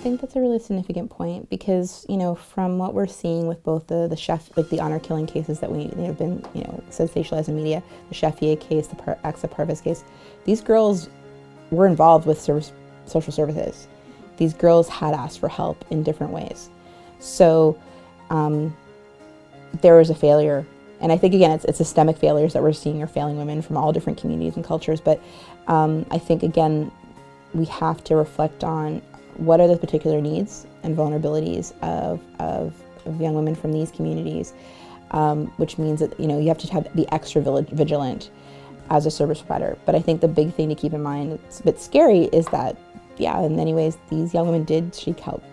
think that's a really significant point because, from what we're seeing with both the chef, like the honor killing cases that have been, sensationalized in media, the Cheffier case, the Axa Parvis case, these girls were involved with social services. These girls had asked for help in different ways. So there was a failure. And I think, again, it's systemic failures that we're seeing are failing women from all different communities and cultures. But I think, again, we have to reflect on what are the particular needs and vulnerabilities of young women from these communities, which means that, you have to be extra vigilant as a service provider. But I think the big thing to keep in mind, it's a bit scary, is that, yeah, in many ways, these young women did seek help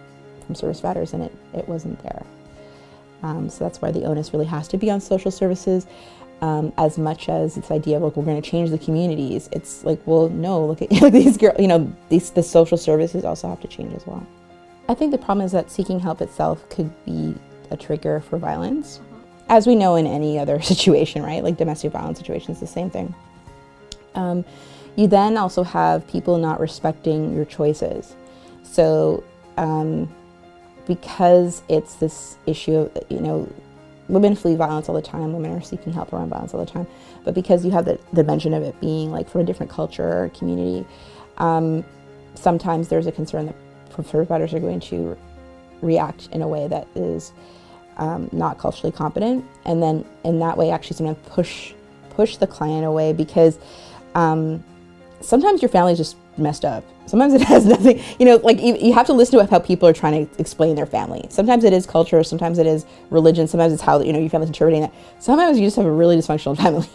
from service providers and it wasn't there. So that's why the onus really has to be on social services, as much as this idea of, look, we're going to change the communities. It's like, well, no, look at these girls, the social services also have to change as well. I think the problem is that seeking help itself could be a trigger for violence, as we know in any other situation, right? Like domestic violence situations, the same thing. You then also have people not respecting your choices. So because it's this issue of, women flee violence all the time, women are seeking help around violence all the time, but because you have the dimension of it being like from a different culture or community, sometimes there's a concern that service providers are going to react in a way that is not culturally competent, and then in that way actually sometimes push the client away because sometimes your family is just messed up. Sometimes it has nothing, you have to listen to how people are trying to explain their family. Sometimes it is culture, sometimes it is religion, sometimes it's how, your family's interpreting that. Sometimes you just have a really dysfunctional family.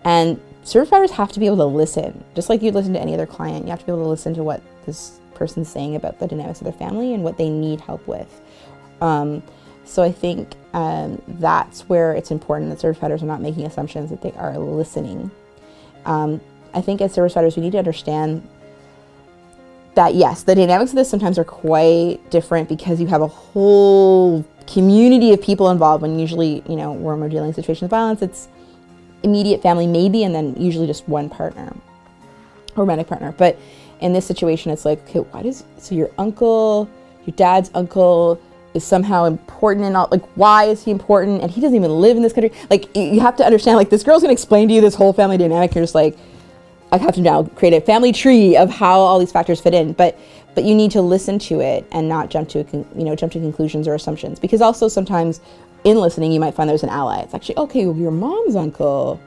And service providers have to be able to listen, just like you'd listen to any other client. You have to be able to listen to what this person's saying about the dynamics of their family and what they need help with. So I think that's where it's important that service providers are not making assumptions, that they are listening. I think as service providers, we need to understand that, yes, the dynamics of this sometimes are quite different because you have a whole community of people involved when usually, when we're dealing with situations of violence, it's immediate family maybe, and then usually just one partner, romantic partner. But in this situation, it's like, okay, so your uncle, your dad's uncle is somehow important and all, like, why is he important? And he doesn't even live in this country. Like, you have to understand, like, this girl's gonna explain to you this whole family dynamic. You're just like, I have to now create a family tree of how all these factors fit in, but you need to listen to it and not jump to conclusions or assumptions, because also sometimes in listening you might find there's an ally. It's actually, okay, well, your mom's uncle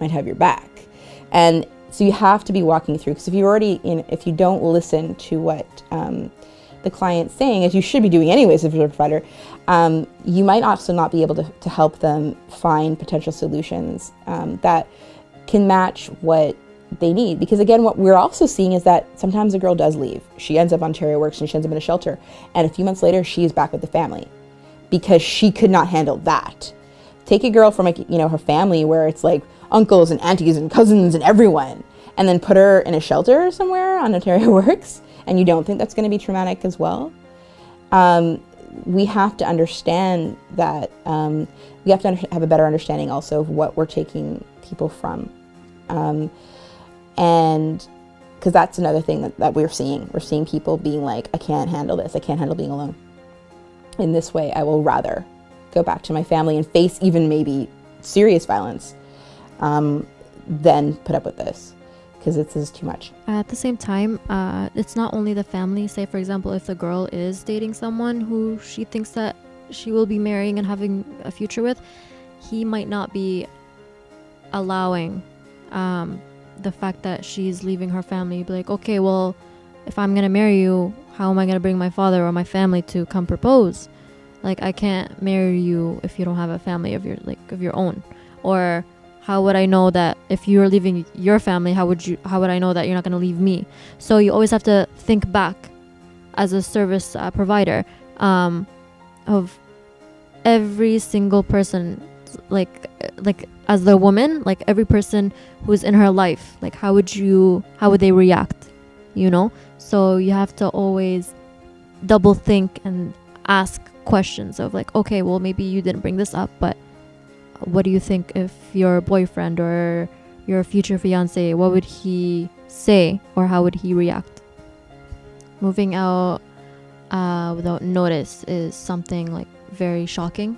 might have your back, and so you have to be walking through, because if you don't listen to what the client's saying, as you should be doing anyways as a provider, you might also not be able to help them find potential solutions that can match what they need. Because again, what we're also seeing is that sometimes a girl does leave. She ends up on Ontario Works and she ends up in a shelter, and a few months later she is back with the family because she could not handle that. Take a girl from her family where it's like uncles and aunties and cousins and everyone, and then put her in a shelter somewhere on Ontario Works, and you don't think that's going to be traumatic as well. We have to understand that we have to have a better understanding also of what we're taking people from. And because that's another thing that we're seeing. We're seeing people being like, I can't handle this. I can't handle being alone. In this way, I will rather go back to my family and face even maybe serious violence than put up with this, because this is too much. At the same time, it's not only the family. Say, for example, if the girl is dating someone who she thinks that she will be marrying and having a future with, he might not be allowing the fact that she's leaving her family. Be like, okay, well, if I'm gonna marry you, how am I gonna bring my father or my family to come propose? Like, I can't marry you if you don't have a family of your own. Or how would I know that if you're leaving your family, how would I know that you're not gonna leave me? So you always have to think back as a service provider of every single person, like as the woman, like every person who's in her life, like how would they react, So you have to always double think and ask questions of like, okay, well, maybe you didn't bring this up, but what do you think if your boyfriend or your future fiance, what would he say, or how would he react? Moving out without notice is something like very shocking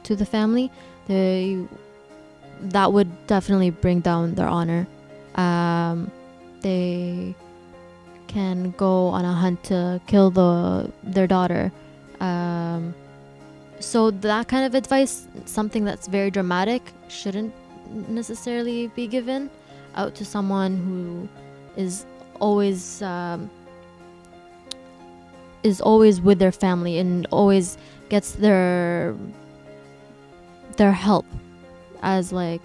to the family. That would definitely bring down their honor. They can go on a hunt to kill their daughter. So that kind of advice, something that's very dramatic, shouldn't necessarily be given out to someone who is always with their family and always gets their help as like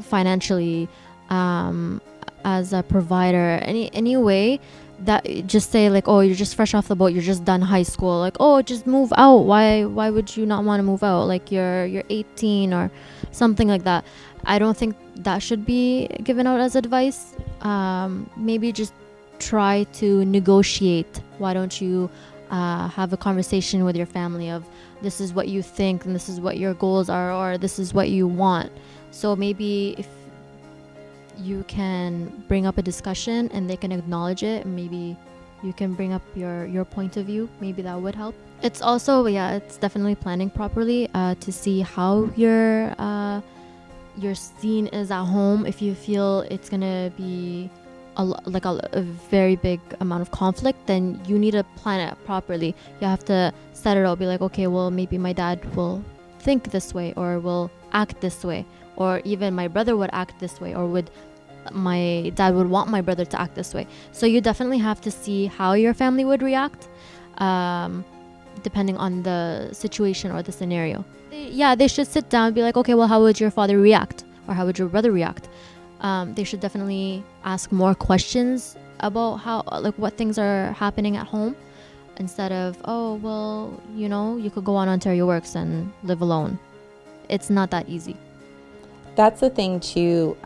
financially, as a provider, any way. That just say like, oh, you're just fresh off the boat, you're just done high school, like, oh, just move out. Why would you not want to move out? Like you're 18 or something like that. I don't think that should be given out as advice. Maybe just try to negotiate. Why don't you have a conversation with your family of, this is what you think and this is what your goals are, or this is what you want. So maybe if you can bring up a discussion and they can acknowledge it, and maybe you can bring up your point of view, maybe that would help. It's also, it's definitely planning properly to see how your scene is at home. If you feel it's gonna be a very big amount of conflict, then you need to plan it properly. You have to set it out, be like, okay, well, maybe my dad will think this way or will act this way, or even my brother would act this way, or my dad would want my brother to act this way. So you definitely have to see how your family would react, depending on the situation or the scenario. They should sit down and be like, okay, well, how would your father react, or how would your brother react? They should definitely ask more questions about how, like, what things are happening at home, instead of, oh, well, you could go on Ontario Works and live alone. It's not that easy. That's the thing too,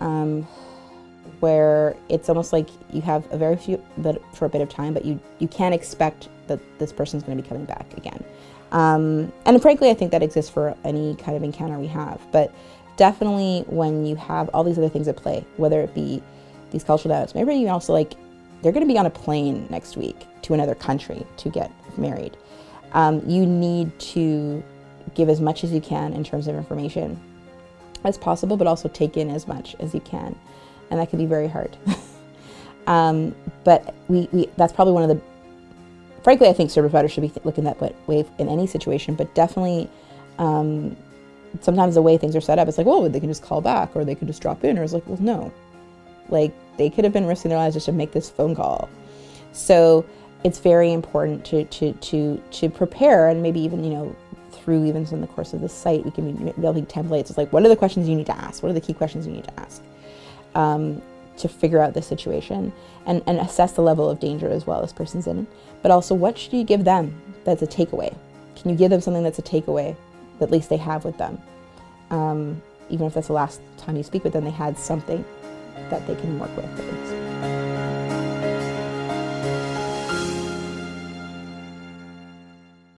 where it's almost like you have a very short bit of time, but you can't expect that this person's going to be coming back again. And frankly, I think that exists for any kind of encounter we have. But definitely when you have all these other things at play, whether it be these cultural dynamics, maybe even also like they're going to be on a plane next week to another country to get married. You need to give as much as you can in terms of information as possible, but also take in as much as you can. And that can be very hard. But we that's probably one of the, frankly, I think service providers should be looking that way in any situation, but definitely sometimes the way things are set up, it's like, well, they can just call back, or they could just drop in, or it's like, well, no. Like, they could have been risking their lives just to make this phone call. So it's very important to prepare, and maybe even, through even some of the course of the site, we can be building templates. It's like, what are the questions you need to ask? What are the key questions you need to ask to figure out the situation and assess the level of danger as well this person's in. But also, what should you give them that's a takeaway? Can you give them something that's a takeaway that at least they have with them? Even if that's the last time you speak with them, they had something that they can work with.